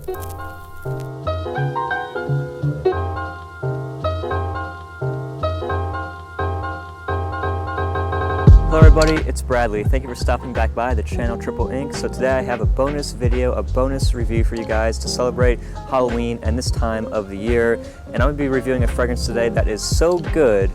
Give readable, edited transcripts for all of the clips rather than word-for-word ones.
Hello everybody, it's Bradley. Thank you for stopping back by the channel Tripleinc. So today I have a bonus video, a bonus review for you guys to celebrate Halloween and this time of the year. And I'm going to be reviewing a fragrance today that is so good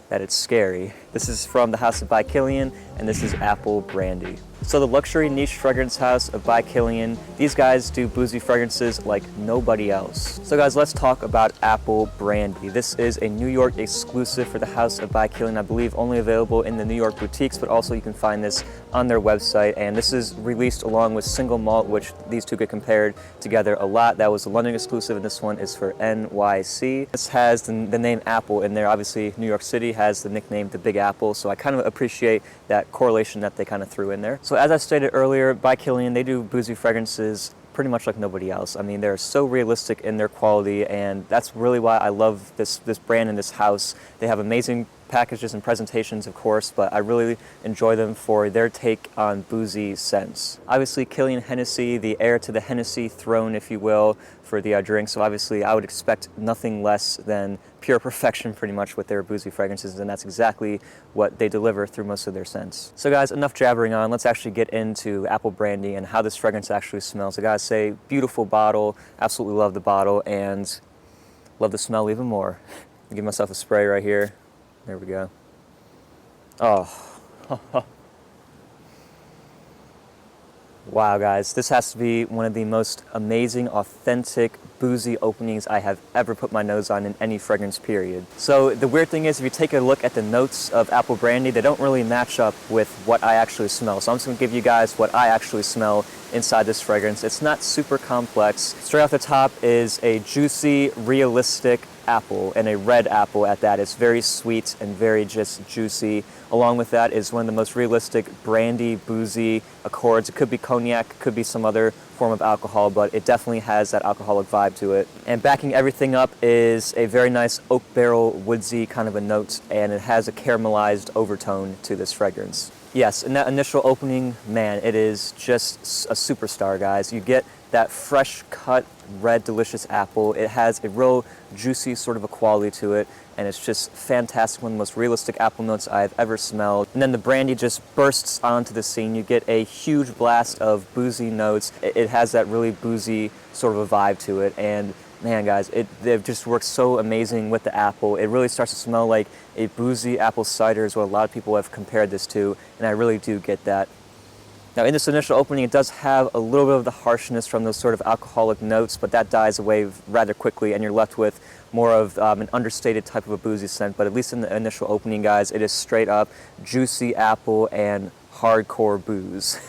that it's scary. This is from the house of By Kilian, and this is Apple Brandy. So the luxury niche fragrance house of By Kilian, these guys do boozy fragrances like nobody else. So guys, let's talk about Apple Brandy. This is a New York exclusive for the house of By Kilian, I believe only available in the New York boutiques, but also you can find this on their website. And this is released along with single malt, which these two get compared together a lot. That was the London exclusive, and this one is for NYC. This has the name Apple in there. Obviously, New York City has the nickname the Big Apple, so I kind of appreciate that correlation that they kind of threw in there. So as I stated earlier, By Kilian, they do boozy fragrances pretty much like nobody else. I mean, they're so realistic in their quality, and that's really why I love this brand and this house. They have amazing packages and presentations, of course, but I really enjoy them for their take on boozy scents. Obviously, Kilian Hennessy, the heir to the Hennessy throne, if you will, for the drink. So obviously, I would expect nothing less than pure perfection pretty much with their boozy fragrances, and that's exactly what they deliver through most of their scents. So guys, enough jabbering on. Let's actually get into Apple Brandy and how this fragrance actually smells. I gotta say, beautiful bottle, absolutely love the bottle, and love the smell even more. I'll give myself a spray right here. There we go. Oh. Wow, guys, this has to be one of the most amazing, authentic, boozy openings I have ever put my nose on in any fragrance, period. So the weird thing is, if you take a look at the notes of Apple Brandy, they don't really match up with what I actually smell. So I'm just gonna give you guys what I actually smell inside this fragrance. It's not super complex. Straight off the top is a juicy, realistic apple, and a red apple at that. It's very sweet and very just juicy. Along with that is one of the most realistic brandy, boozy accords. It could be cognac, it could be some other form of alcohol, but it definitely has that alcoholic vibe to it. And backing everything up is a very nice oak barrel, woodsy kind of a note, and it has a caramelized overtone to this fragrance. Yes, in that initial opening, man, it is just a superstar, guys. You get that fresh cut, red, delicious apple. It has a real juicy sort of a quality to it, and it's just fantastic. One of the most realistic apple notes I've ever smelled. And then the brandy just bursts onto the scene. You get a huge blast of boozy notes. It has that really boozy sort of a vibe to it, and man, guys, it just works so amazing with the apple. It really starts to smell like a boozy apple cider is what a lot of people have compared this to, and I really do get that. Now, in this initial opening, it does have a little bit of the harshness from those sort of alcoholic notes, but that dies away rather quickly, and you're left with more of an understated type of a boozy scent. But at least in the initial opening, guys, it is straight up juicy apple and hardcore booze.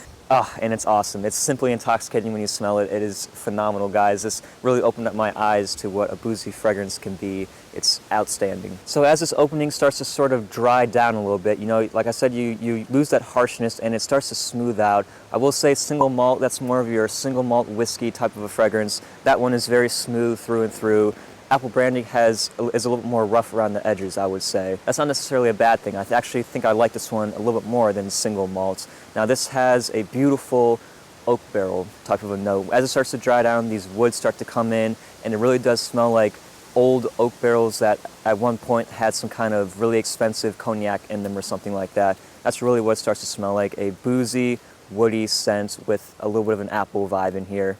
And it's awesome. It's simply intoxicating when you smell it. It is phenomenal, guys. This really opened up my eyes to what a boozy fragrance can be. It's outstanding. So as this opening starts to sort of dry down a little bit, you know, like I said, you lose that harshness and it starts to smooth out. I will say single malt, that's more of your single malt whiskey type of a fragrance. That one is very smooth through and through. Apple Brandy is a little bit more rough around the edges, I would say. That's not necessarily a bad thing. I actually think I like this one a little bit more than single malts. Now this has a beautiful oak barrel type of a note. As it starts to dry down, these woods start to come in, and it really does smell like old oak barrels that at one point had some kind of really expensive cognac in them or something like that. That's really what it starts to smell like, a boozy, woody scent with a little bit of an apple vibe in here.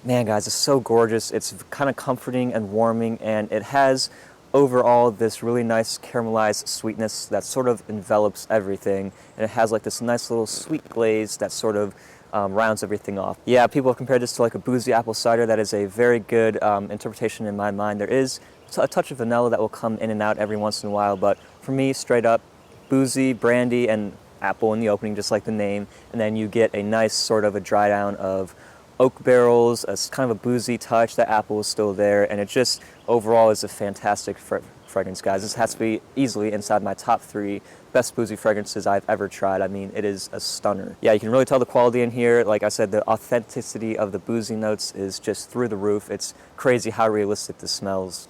Man, guys, it's so gorgeous. It's kind of comforting and warming, and it has overall this really nice caramelized sweetness that sort of envelops everything, and it has like this nice little sweet glaze that sort of rounds everything off. Yeah, people have compared this to like a boozy apple cider. That is a very good interpretation in my mind. There is a touch of vanilla that will come in and out every once in a while, but for me, straight up, boozy, brandy, and apple in the opening, just like the name, and then you get a nice sort of a dry down of oak barrels, a kind of a boozy touch. That apple is still there, and it just overall is a fantastic fragrance, guys. This has to be easily inside my top 3 best boozy fragrances I've ever tried. I mean, it is a stunner. Yeah, you can really tell the quality in here. Like I said, the authenticity of the boozy notes is just through the roof. It's crazy how realistic this smells.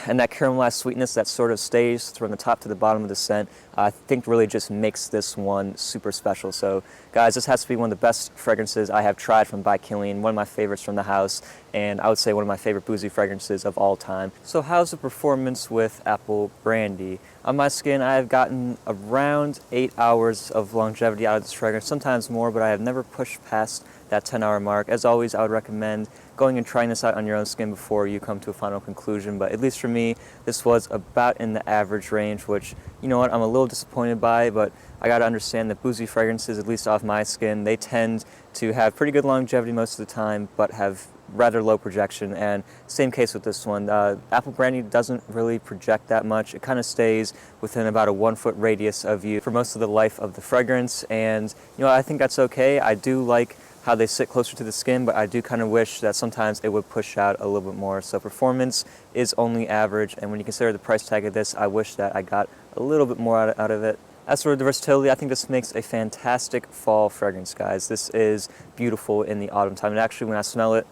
And that caramelized sweetness that sort of stays from the top to the bottom of the scent I think really just makes this one super special. So guys, this has to be one of the best fragrances I have tried from by Kilian, one of my favorites from the house, and I would say one of my favorite boozy fragrances of all time. So how's the performance with Apple Brandy? On my skin, I have gotten around 8 hours of longevity out of this fragrance, sometimes more, but I have never pushed past that 10-hour mark. As always, I would recommend going and trying this out on your own skin before you come to a final conclusion, but at least for me, this was about in the average range, which, you know what, I'm a little disappointed by, but I gotta understand that boozy fragrances, at least off my skin, they tend to have pretty good longevity most of the time, but have rather low projection, and same case with this one. Apple Brandy doesn't really project that much. It kind of stays within about a 1 foot radius of you for most of the life of the fragrance, and you know, I think that's okay. I do like how they sit closer to the skin, but I do kind of wish that sometimes it would push out a little bit more. So performance is only average, and when you consider the price tag of this, I wish that I got a little bit more out of it. As for the versatility, I think this makes a fantastic fall fragrance, guys. This is beautiful in the autumn time, and actually when I smell it,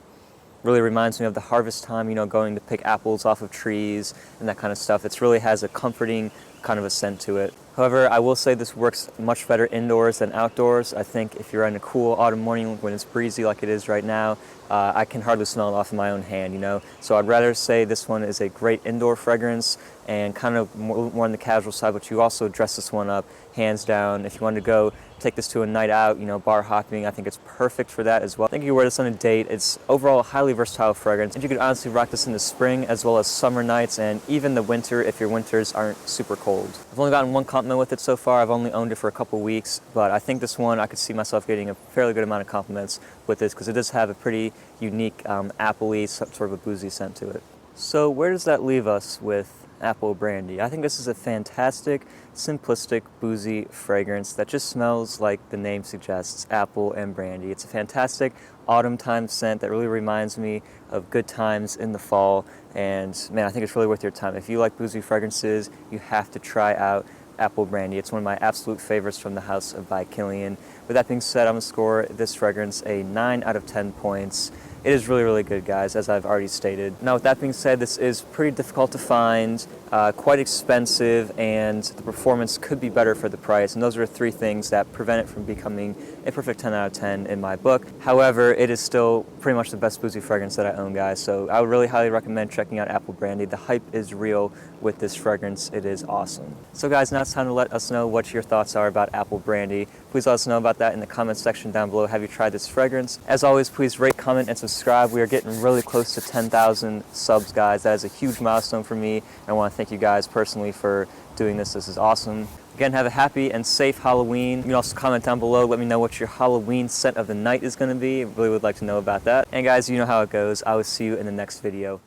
really reminds me of the harvest time, you know, going to pick apples off of trees and that kind of stuff. It really has a comforting kind of a scent to it. However, I will say this works much better indoors than outdoors. I think if you're on a cool autumn morning when it's breezy like it is right now, I can hardly smell it off of my own hand, you know. So I'd rather say this one is a great indoor fragrance and kind of more on the casual side, but you also dress this one up, hands down. If you want to go take this to a night out, you know, bar hopping, I think it's perfect for that as well. I think you wear this on a date. It's overall a highly versatile fragrance, and you could honestly rock this in the spring as well as summer nights and even the winter if your winters aren't super cold. I've only gotten one compliment with it so far. I've only owned it for a couple weeks, but I think this one I could see myself getting a fairly good amount of compliments with this because it does have a pretty unique apple-y, sort of a boozy scent to it. So where does that leave us with Apple Brandy? I think this is a fantastic, simplistic, boozy fragrance that just smells like the name suggests, apple and brandy. It's a fantastic autumn time scent that really reminds me of good times in the fall, and man, I think it's really worth your time. If you like boozy fragrances, you have to try out Apple Brandy. It's one of my absolute favorites from the house of by Kilian. With that being said, I'm gonna score this fragrance a 9 out of 10 points. It is really, really good, guys, as I've already stated. Now, with that being said, this is pretty difficult to find, quite expensive, and the performance could be better for the price. And those are 3 things that prevent it from becoming a perfect 10 out of 10 in my book. However, it is still pretty much the best boozy fragrance that I own, guys. So I would really highly recommend checking out Apple Brandy. The hype is real with this fragrance. It is awesome. So guys, now it's time to let us know what your thoughts are about Apple Brandy. Please let us know about that in the comments section down below. Have you tried this fragrance? As always, please rate, comment, and subscribe. We are getting really close to 10,000 subs, guys. That is a huge milestone for me. And I want to thank you guys personally for doing this. This is awesome. Again, have a happy and safe Halloween. You can also comment down below. Let me know what your Halloween scent of the night is going to be. I really would like to know about that. And guys, you know how it goes. I will see you in the next video.